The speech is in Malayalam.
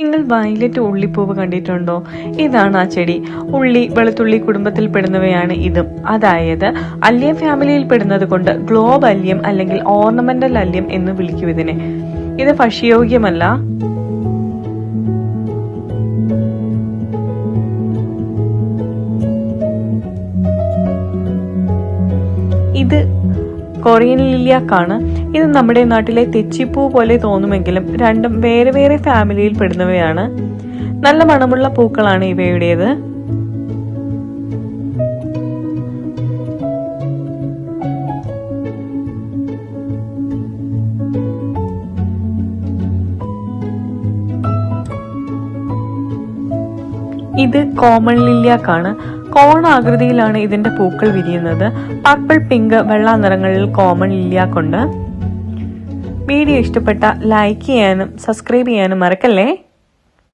നിങ്ങൾ വയലറ്റ് ഉള്ളിപ്പൂവ് കണ്ടിട്ടുണ്ടോ? ഇതാണ് ആ ചെടി. ഉള്ളി വെളുത്തുള്ളി കുടുംബത്തിൽ പെടുന്നവയാണ് ഇതും. അതായത് അല്ലിയം ഫാമിലിയിൽ പെടുന്നത് കൊണ്ട് ഗ്ലോബ് അല്ലിയം അല്ലെങ്കിൽ ഓർണമെന്റൽ അല്ലിയം എന്ന് വിളിക്കും ഇതിനെ. ഇത് ഭക്ഷ്യയോഗ്യമല്ല. ഇത് കൊറിയൻ ലില്ലിയാക്കാണ്. ഇത് നമ്മുടെ നാട്ടിലെ തെച്ചിപ്പൂ പോലെ തോന്നുമെങ്കിലും രണ്ടും വേറെ വേറെ ഫാമിലിയിൽ പെടുന്നവയാണ്. നല്ല മണമുള്ള പൂക്കളാണ് ഇവയുടേത്. ഇത് കോമൺ ലില്ലിയാക്കാണ്. കോണാകൃതിയിലാണ് ഇതിന്റെ പൂക്കൾ വിരിയുന്നത്. പർപ്പിൾ, പിങ്ക്, വെള്ള നിറങ്ങളിൽ കോമൺ ലില്ലിയാക്കുണ്ട്. വീഡിയോ ഇഷ്ടപ്പെട്ട ലൈക്ക് ചെയ്യാനും സബ്സ്ക്രൈബ് ചെയ്യാനും മറക്കല്ലേ.